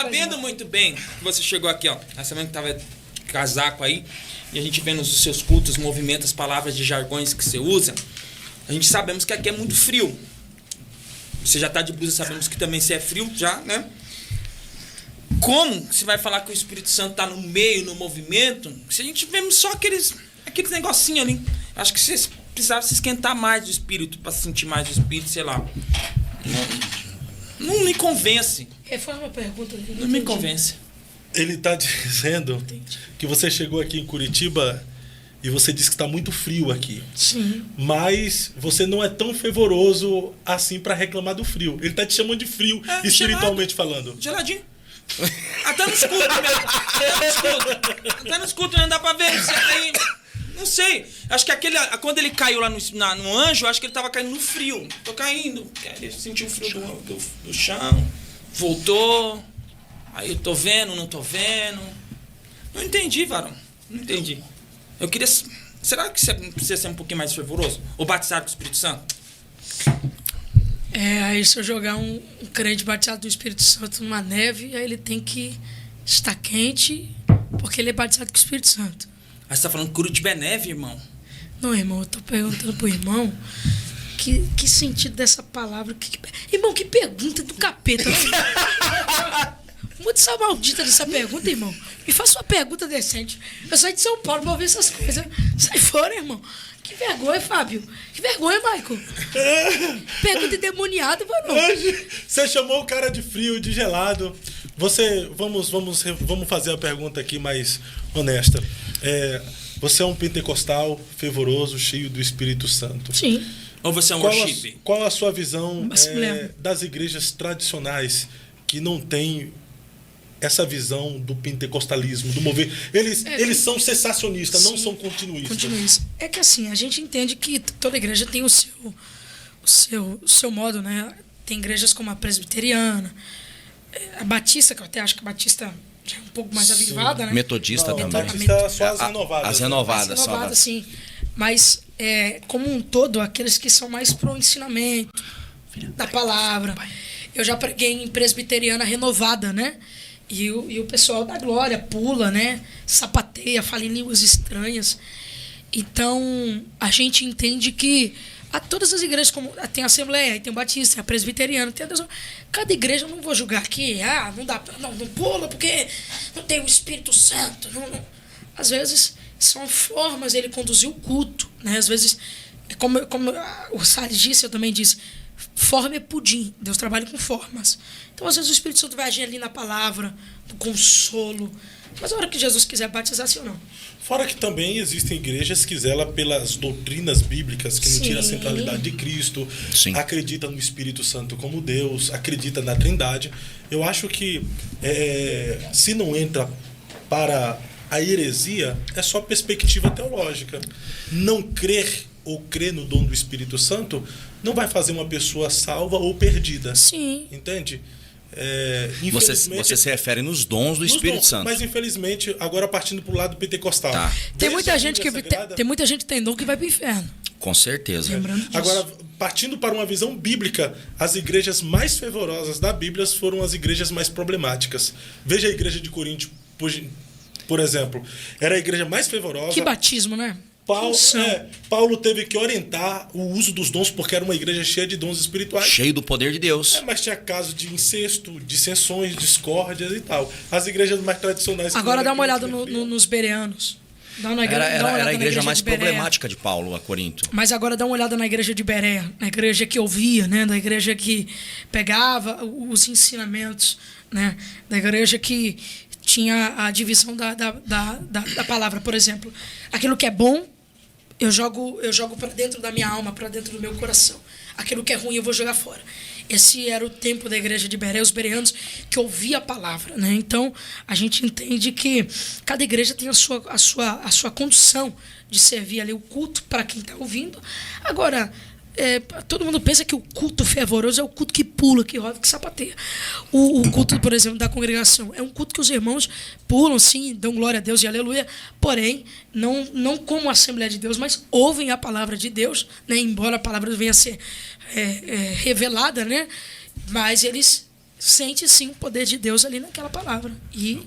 Sabendo muito bem que você chegou aqui, ó. Nós sabendo que tava casaco aí. E a gente vendo os seus cultos, movimentos, as palavras de jargões que você usa. A gente sabemos que aqui é muito frio. Você já tá de blusa, sabemos que também você é frio já, né? Como você vai falar que o Espírito Santo tá no meio, no movimento, se a gente vemos só aqueles negocinhos ali? Acho que você precisava se esquentar mais do Espírito, para sentir mais do Espírito, sei lá. Não me convence. Reforma a pergunta. Não me convence. Ele está dizendo que você chegou aqui em Curitiba e você disse que está muito frio aqui. Sim. Mas você não é tão fervoroso assim para reclamar do frio. Ele está te chamando de frio, espiritualmente falando. Geladinho. Até no escuro mesmo. Até no escuro não dá pra ver. Você tá aí. Não sei. Acho que quando ele caiu lá no anjo, acho que ele tava caindo no frio. Tô caindo. Ele sentiu o frio do chão. Voltou. Aí eu tô vendo, não tô vendo. Não entendi, varão. Não entendi. Eu queria... Será que você precisa ser um pouquinho mais fervoroso? Ou batizado com o Espírito Santo? Aí se eu jogar um crente batizado do Espírito Santo numa neve, aí ele tem que estar quente, porque ele é batizado com o Espírito Santo. Aí você tá falando que Curitiba é neve, irmão? Não, irmão, eu tô perguntando pro irmão que sentido dessa palavra. Irmão, que pergunta do capeta. Muito essa maldita dessa pergunta, irmão. Me faça uma pergunta decente. Eu saí de São Paulo pra ouvir essas coisas. Sai fora, irmão. Que vergonha, Fábio. Que vergonha, Michael. Pergunta endemoniada, mano. Você chamou o cara de frio, de gelado. Vamos fazer a pergunta aqui mais honesta. Você é um pentecostal fervoroso, cheio do Espírito Santo. Sim. Ou você é um worship? Qual a sua visão das igrejas tradicionais que não têm essa visão do pentecostalismo, do mover? Eles são cessacionistas, não são continuistas. É que assim, a gente entende que toda igreja tem o seu modo, né? Tem igrejas como a presbiteriana, a batista, que eu até acho que a batista já é um pouco mais avivada, né? Metodista também. Batista, só as renovadas. As renovadas, sim. Mas, como um todo, aqueles que são mais pro ensinamento da palavra. Eu já preguei em presbiteriana renovada, né? E o pessoal da glória pula, né? Sapateia, fala em línguas estranhas. Então, a gente entende que todas as igrejas, como tem a Assembleia, tem o Batista, tem a Presbiteriana, tem a Deus. Cada igreja, eu não vou julgar aqui, não dá, não pula porque não tem o Espírito Santo. Não. Às vezes, são formas ele conduzir o culto, né? Às vezes, como o Salles disse, eu também disse, forma é pudim. Deus trabalha com formas. Então, às vezes, o Espírito Santo vai agir ali na palavra, no consolo. Mas a hora que Jesus quiser batizar, sim ou não? Fora que também existem igrejas que zelam pelas doutrinas bíblicas, que não tiram a centralidade de Cristo, acredita no Espírito Santo como Deus, acredita na Trindade. Eu acho que se não entra para a heresia, é só perspectiva teológica. Não crer ou crer no dom do Espírito Santo não vai fazer uma pessoa salva ou perdida. Sim. Entende? Você se refere nos dons do Espírito Santo. Mas infelizmente, agora partindo para o lado pentecostal. Tá. Tem muita gente que tem dom que vai para o inferno. Com certeza. Lembrando disso. Agora, partindo para uma visão bíblica, as igrejas mais fervorosas da Bíblia foram as igrejas mais problemáticas. Veja a igreja de Corinto, por exemplo. Era a igreja mais fervorosa. Que batismo, né? Paulo teve que orientar o uso dos dons, porque era uma igreja cheia de dons espirituais. Cheio do poder de Deus. Mas tinha casos de incesto, dissensões, discórdias e tal. As igrejas mais tradicionais... Agora dá uma olhada nos bereanos. Era a igreja mais problemática de Paulo, a Corinto. Mas agora dá uma olhada na igreja de Bereia, na igreja que ouvia, né? Da igreja que pegava os ensinamentos, né? Da igreja que tinha a divisão da palavra. Por exemplo, aquilo que é bom, eu jogo para dentro da minha alma, para dentro do meu coração. Aquilo que é ruim eu vou jogar fora. Esse era o tempo da igreja de Bereia, os bereanos que ouvia a palavra, né? Então, a gente entende que cada igreja tem a sua condição de servir ali o culto para quem está ouvindo. Agora, todo mundo pensa que o culto fervoroso é o culto que pula, que roda, que sapateia. O culto, por exemplo, da congregação é um culto que os irmãos pulam, sim, dão glória a Deus e aleluia, porém, não como a Assembleia de Deus, mas ouvem a palavra de Deus, né? Embora a palavra venha a ser revelada, né? Mas eles sente sim o poder de Deus ali naquela palavra. E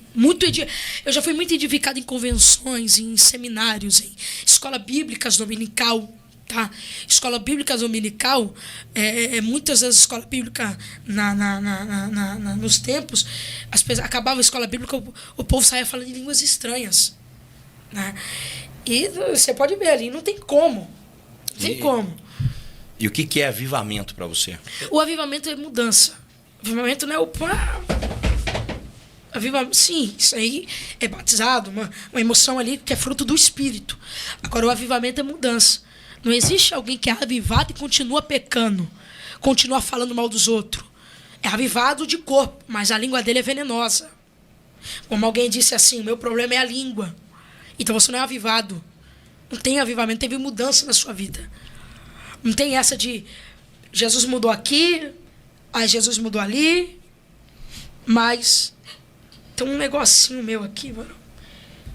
eu já fui muito edificado em convenções, em seminários, em escola bíblicas dominical, tá? Escola bíblica dominical, muitas das escolas bíblicas nos tempos, acabava a escola bíblica, o povo saía falando em línguas estranhas, né? E você pode ver ali, não tem como. E o que é avivamento para você? O avivamento é mudança. O avivamento não é sim, isso aí é batizado, uma emoção ali que é fruto do Espírito. Agora, o avivamento é mudança. Não existe alguém que é avivado e continua pecando, continua falando mal dos outros. É avivado de corpo, mas a língua dele é venenosa. Como alguém disse assim, o meu problema é a língua. Então você não é avivado. Não tem avivamento, teve mudança na sua vida. Não tem essa de Jesus mudou aqui, aí Jesus mudou ali, mas tem um negocinho meu aqui, mano.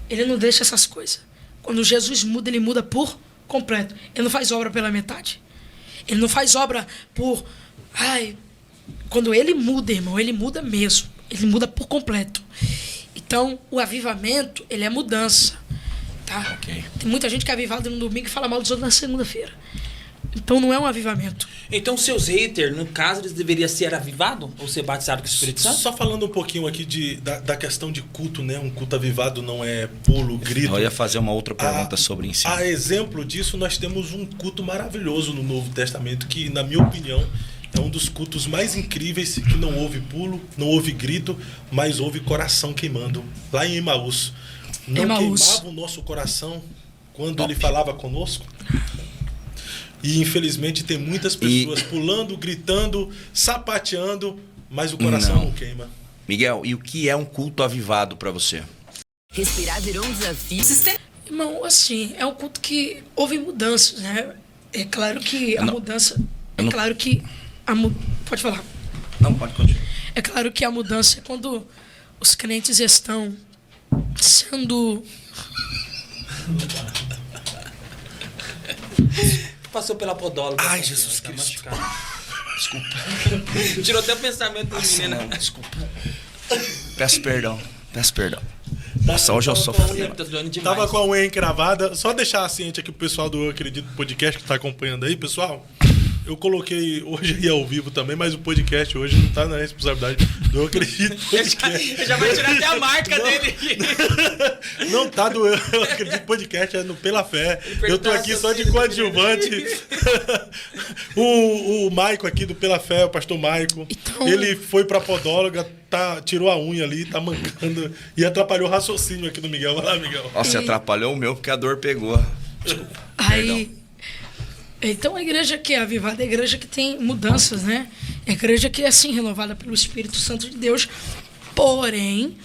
Ele não deixa essas coisas. Quando Jesus muda, ele muda por completo. Ele não faz obra pela metade. Ele não faz obra por... Quando ele muda, irmão, ele muda mesmo. Ele muda por completo. Então, o avivamento, ele é mudança. Tá? Okay. Tem muita gente que é avivada no domingo e fala mal dos outros na segunda-feira. Então não é um avivamento. Então seus haters, no caso, eles deveriam ser avivados ou ser batizados com o Espírito Santo? Só falando um pouquinho aqui da questão de culto, né? Um culto avivado não é pulo, grito. Eu ia fazer uma outra pergunta sobre ensino. A exemplo disso, nós temos um culto maravilhoso no Novo Testamento que, na minha opinião, é um dos cultos mais incríveis, que não houve pulo, não houve grito, mas houve coração queimando. Lá em Emaús. Não queimava o nosso coração quando ele falava conosco? E infelizmente tem muitas pessoas pulando, gritando, sapateando, mas o coração não queima. Miguel, e o que é um culto avivado para você? Respirar virou um desafio. Irmão, assim, é um culto que houve mudanças, né? É claro que a mudança... Claro que... Pode falar. Não, pode continuar. É claro que a mudança é quando os crentes estão sendo... Passou pela podóloga. Ai, Jesus Cristo. Desculpa. Tirou até o pensamento do menino. Não, desculpa. Peço perdão. Nossa, hoje eu sou Tava com a unha encravada. Só deixar ciente aqui pro pessoal do Eu Acredito Podcast que tá acompanhando aí, pessoal. Eu coloquei hoje aí ao vivo também, mas o podcast hoje não tá na responsabilidade do Eu Acredito Podcast. Eu já vai tirar até a marca dele aqui. Não tá do Eu Acredito Podcast, é no Pela Fé. Eu tô aqui só de coadjuvante. O Maico aqui do Pela Fé, o pastor Maico, então... ele foi pra podóloga, tirou a unha ali, tá mancando e atrapalhou o raciocínio aqui do Miguel. Vai lá, Miguel. Nossa, atrapalhou o meu porque a dor pegou. Desculpa. Aí... Então a igreja que é avivada é a igreja que tem mudanças, né? É a igreja que é assim renovada pelo Espírito Santo de Deus. Porém,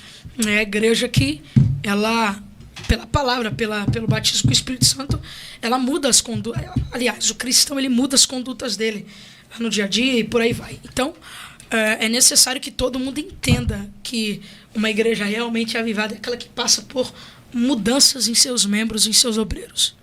é a igreja que ela, pela palavra, pelo batismo com o Espírito Santo, ela muda as condutas. Aliás, o cristão ele muda as condutas dele no dia a dia e por aí vai. Então, é necessário que todo mundo entenda que uma igreja realmente avivada é aquela que passa por mudanças em seus membros, em seus obreiros.